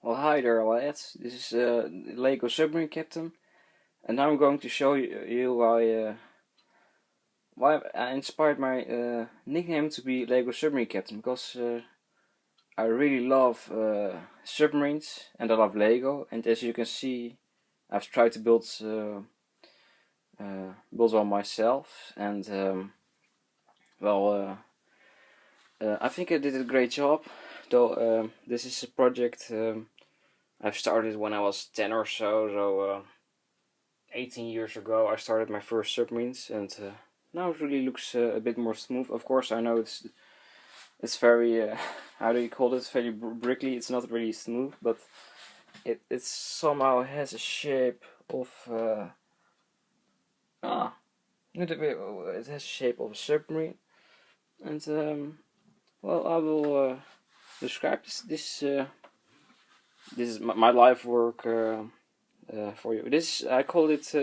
Well, hi there, lads. This is Lego Submarine Captain, and now I'm going to show you why I inspired my nickname to be Lego Submarine Captain, because I really love submarines and I love Lego. And as you can see, I've tried to build one myself, and I think I did a great job. Though this is a project I've started when I was 10 or so 18 years ago I started my first submarines, and now it really looks a bit more smooth. Of course, I know it's very how do you call it? Very brickly. It's not really smooth, but it somehow has a shape of it has a shape of a submarine, and well, I will describe this is my life work for you. This I call it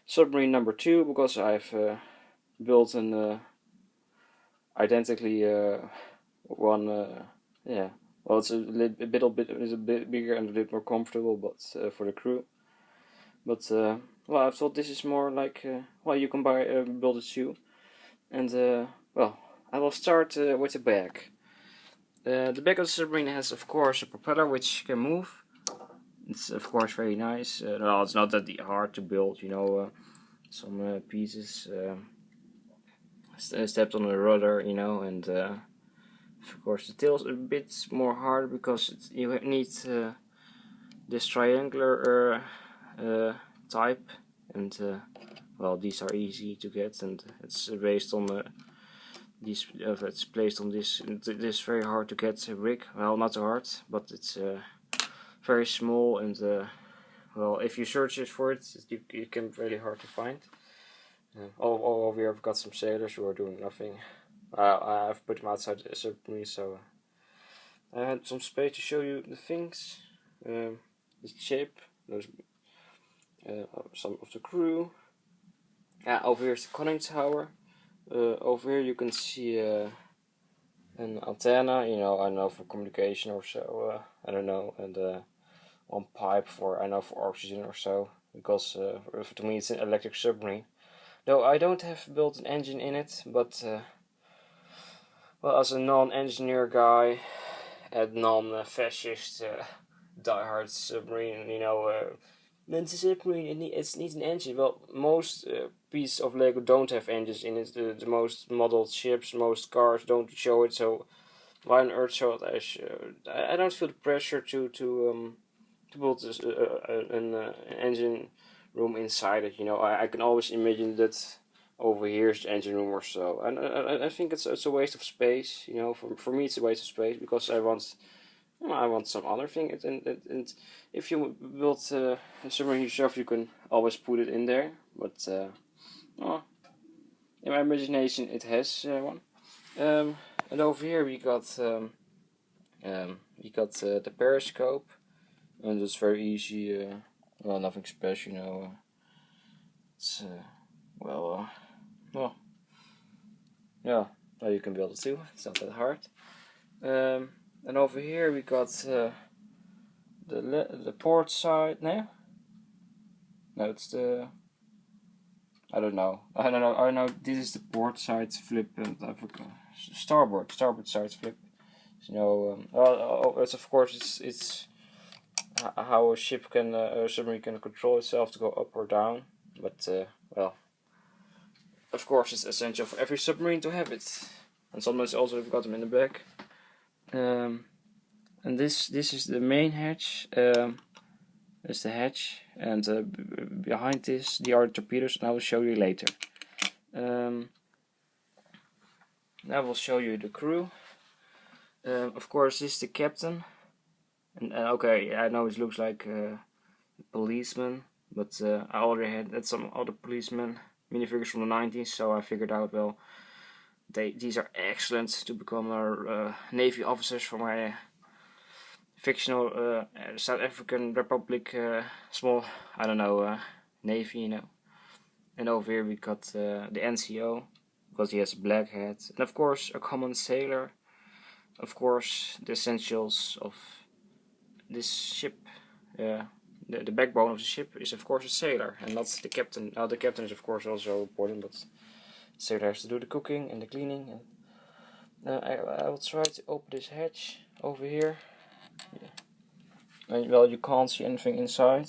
submarine number 2 because I've built an identically one. Yeah, well, it's a bit bigger and a bit more comfortable, but for the crew. But well, I thought this is more like well, you can build it too, and well, I will start with the back. The back of the submarine has, of course, a propeller which can move. It's of course very nice. No, it's not that hard to build, you know. Some pieces stepped on the rudder, you know, and of course the tail's a bit more hard because you need this triangular type, and well, these are easy to get, and it's based on these. It's placed on this. This very hard to get rig. Well, not hard, but it's very small, and well, if you search it for it, it can be really hard to find. All over here I've got some sailors who are doing nothing. I've put them outside the submarine, so I had some space to show you the things, the shape, those, some of the crew. Over here is the conning tower. Over here you can see an antenna, you know, I know, for communication or so, I don't know, and one pipe for, I know, for oxygen or so, because to me it's an electric submarine. Though I don't have built an engine in it, but well, as a non-engineer guy and non-fascist diehard submarine, you know, it's a submarine, it needs an engine. Well, most pieces of Lego don't have engines in it. The most modeled ships, most cars don't show it, so why on earth show it? I don't feel the pressure to build this, an engine room inside it. You know, I can always imagine that over here is the engine room or so, and I think it's a waste of space. You know, for me it's a waste of space, because I want some other thing, and if you build a submarine yourself, you can always put it in there. But well, in my imagination, it has one. And over here we got the periscope, and it's very easy. Well, nothing special, you know. It's well, yeah. Well, you can build it too. It's not that hard. And over here we got the port side. No, it's the. I don't know. I know this is the port side flip, and I forgot starboard side flip. You know, it's of course it's how a submarine can control itself to go up or down. But well, of course it's essential for every submarine to have it. And sometimes also we've got them in the back. And this is the main hatch. That's the hatch, and behind this the are the torpedoes, and I will show you later. Now I will show you the crew. Of course, this is the captain, and okay, I know it looks like a policeman, but I already had some other policemen minifigures from the 90s, so I figured out, well, these are excellent to become our Navy officers for my fictional South African Republic small, I don't know, Navy, you know. And over here we got the NCO, because he has a black hat, and of course a common sailor. Of course, the essentials of this ship, the backbone of the ship is of course a sailor and not the captain. The captain is of course also important, but the sailor has to do the cooking and the cleaning. And I will try to open this hatch over here. And, well, you can't see anything inside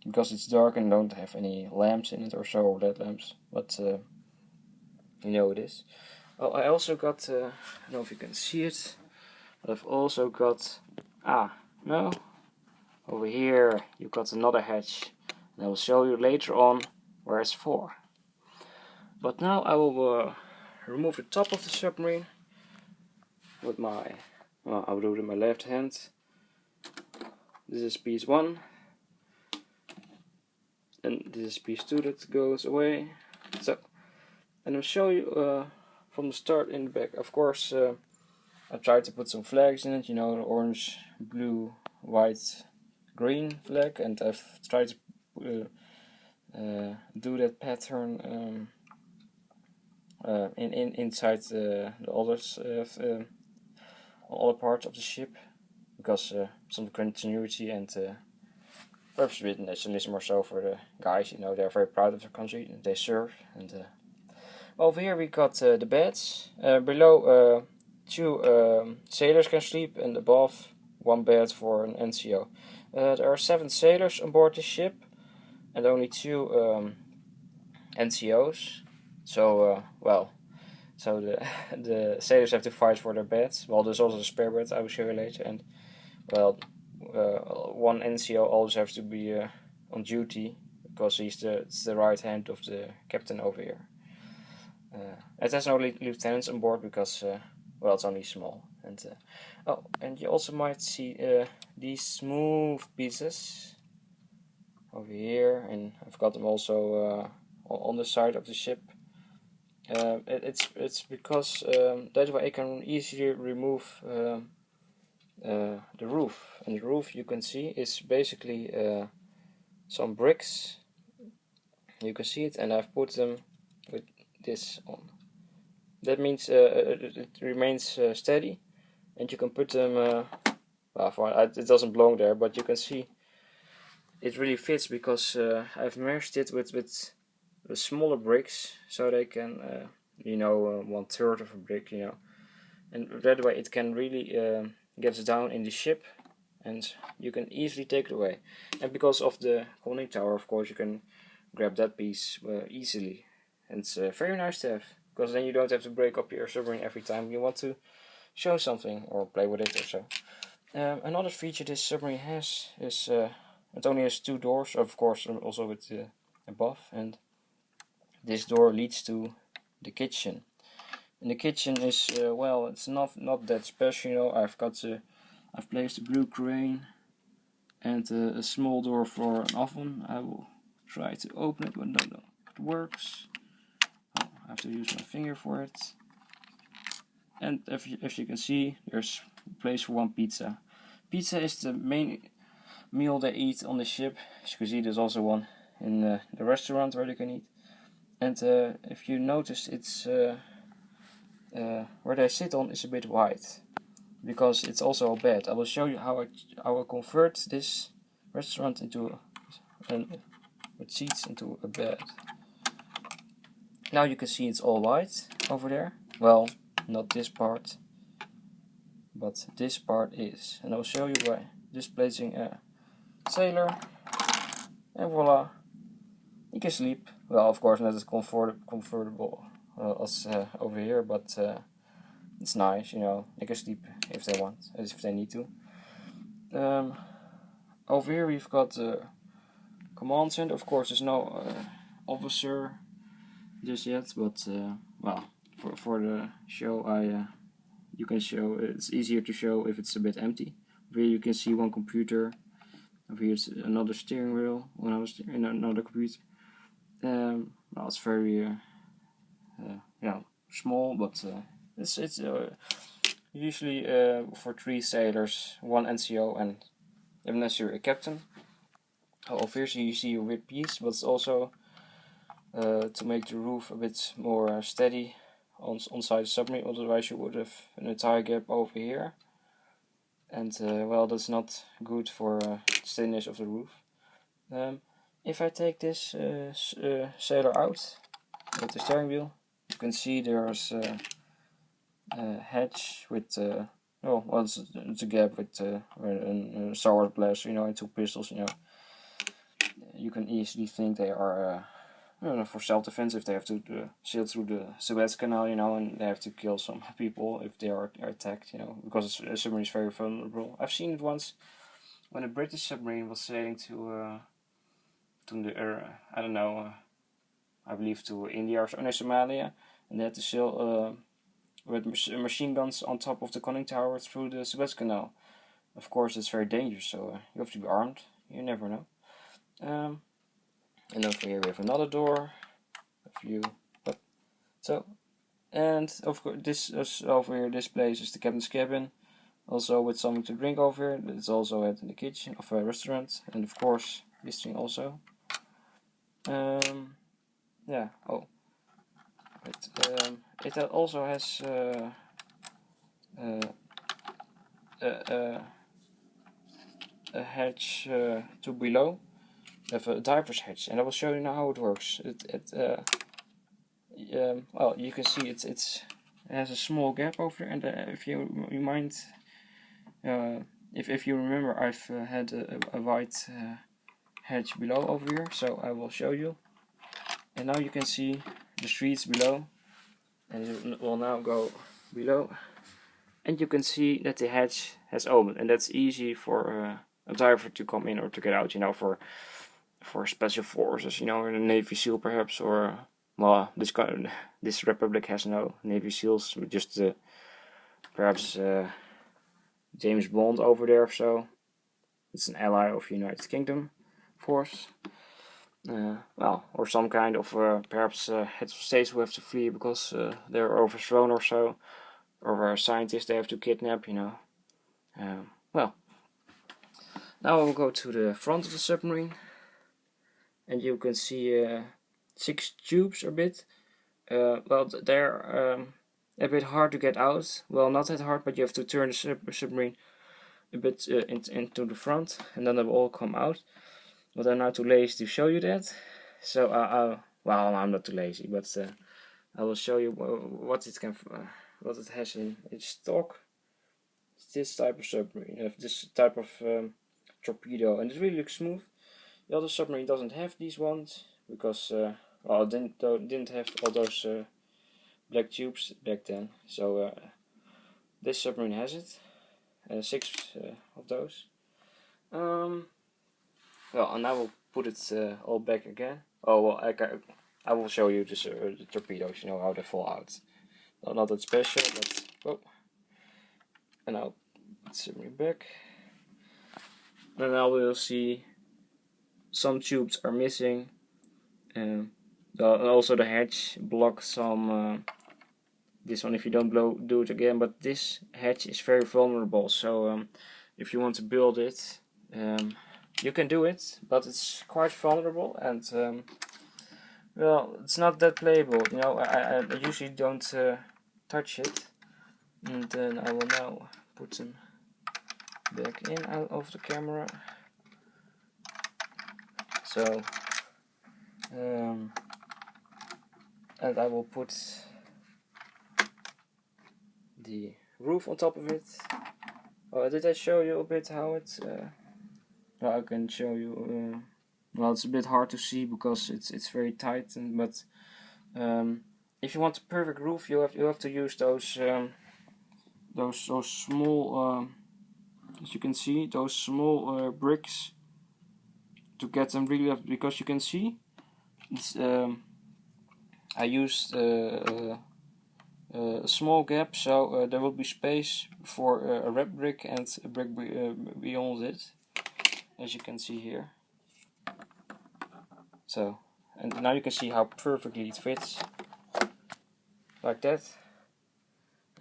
because it's dark and don't have any lamps in it or so, or LED lamps, but you know it is. Oh, I also got, I don't know if you can see it, but I've also got, no, over here you got another hatch, and I will show you later on where it's for. But now I will remove the top of the submarine with my, I will do it with my left hand. This is piece 1, and this is piece 2 that goes away. So, and I'll show you from the start in the back. Of course, I tried to put some flags in it, you know, the orange, blue, white, green flag, and I've tried to do that pattern inside the others, other parts of the ship, because some continuity and perhaps a bit nationalism or so for the guys. You know, they're very proud of their country they serve. And over here we got the beds. Below 2 sailors can sleep, and above 1 bed for an NCO. There are 7 sailors on board the ship, and only 2 NCOs. So so the sailors have to fight for their beds. Well, there's also a spare bed I will show you later, and well, 1 NCO always has to be on duty because it's the right hand of the captain over here. It has no lieutenants on board because well, it's only small. And oh, and you also might see these smooth pieces over here, and I've got them also on the side of the ship. It's because that way I can easily remove the roof, and the roof you can see is basically some bricks. You can see it, and I've put them with this on. That means it remains steady, and you can put them. It doesn't belong there, but you can see it really fits because I've meshed it with the smaller bricks, so they can, you know, 1/3 of a brick, you know, and that way it can really get down in the ship, and you can easily take it away. And because of the conning tower, of course, you can grab that piece easily, and it's very nice to have, because then you don't have to break up your submarine every time you want to show something or play with it or so. Another feature this submarine has is it only has 2 doors, of course, also with the above, and this door leads to the kitchen. And the kitchen is well, it's not that special, you know. I've placed a blue crane and a small door for an oven. I will try to open it, but no, it works. Oh, I have to use my finger for it. And as you can see, there's a place for 1 pizza. Pizza is the main meal they eat on the ship. As you can see, there's also one in the restaurant where they can eat. And if you notice, it's where they sit on is a bit wide, because it's also a bed. I will show you how I convert this restaurant into with seats into a bed. Now you can see it's all white over there. Well, not this part, but this part is. And I'll show you by just placing a sailor, and voila, you can sleep. Well, of course not as comfortable as over here, but it's nice, you know. They can sleep if they want, as if they need to. Over here we've got the command center. Of course, there's no officer just yet, but well, for the show, you can show. It's easier to show if it's a bit empty. Over here you can see 1 computer. Over here it's another steering wheel, another computer. Well, it's very small, but it's usually for 3 sailors, 1 NCO, and if necessary a captain. Obviously you see a weird piece, but it's also to make the roof a bit more steady on side the submarine. Otherwise you would have an entire gap over here. and well, that's not good for steadiness of the roof. If I take this sailor out with the steering wheel, you can see there's a hatch with oh, well, it's a gap with a starboard blast, and 2 pistols. You can easily think they are for self-defense if they have to sail through the Suez Canal, and they have to kill some people if they are attacked, because a submarine is very vulnerable. I've seen it once when a British submarine was sailing to the I don't know, I believe to India or Somalia, and they had to sail with machine guns on top of the conning tower through the Suez Canal. Of course, it's very dangerous, so you have to be armed. You never know. And over here we have another door. A few. So, and of course, this is over here. This place is the captain's cabin. Also with something to drink over here. It's also at the kitchen of a restaurant, and of course this thing also. Yeah. Oh. It also has a hatch to below. Have a diver's hatch, and I will show you now how it works. Well, you can see it has a small gap over there, and if you mind, if you remember, I've had a white hatch below over here, so I will show you. And now you can see the streets below, and it will now go below, and you can see that the hatch has opened, and that's easy for a diver to come in or to get out. For special forces, or the Navy SEAL perhaps, or well, this republic has no Navy SEALs, just perhaps James Bond over there, so it's an ally of United Kingdom force. Well, or some kind of perhaps heads of states who have to flee because they're overthrown or so, or scientists they have to kidnap. Well, now I will go to the front of the submarine. And you can see 6 tubes a bit. Well, they're a bit hard to get out. Well, not that hard, but you have to turn the submarine a bit into the front, and then they will all come out. But I'm not too lazy to show you that. So, well, I'm not too lazy, but I will show you what it has in its stock. It's this type of submarine, this type of torpedo, and it really looks smooth. The other submarine doesn't have these ones because well, it didn't have all those black tubes back then. So this submarine has it, 6 of those. Well, and I will put it all back again. Oh well, I will show you the torpedoes. How they fall out. Well, not that special, but oh, and I'll put the submarine back. And now we'll see. Some tubes are missing, and also the hatch blocks some. This one, if you don't do it again, but this hatch is very vulnerable. So if you want to build it, you can do it, but it's quite vulnerable, and well, it's not that playable. I usually don't touch it, and then I will now put them back in out of the camera. So, and I will put the roof on top of it. Oh, did I show you a bit how it? Well, I can show you. Well, it's a bit hard to see because it's very tight, but if you want a perfect roof, you have to use those small, as you can see, those small bricks. To get them really up, because you can see it's, I used a small gap, so there will be space for a red brick and a brick beyond it, as you can see here. So, and now you can see how perfectly it fits, like that.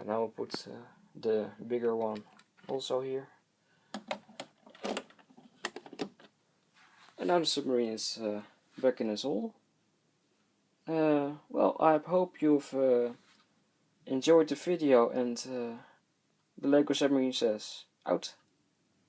And I will put the bigger one also here. And now the submarine is back in its hole. Well, I hope you've enjoyed the video, and the Lego Submarine says out.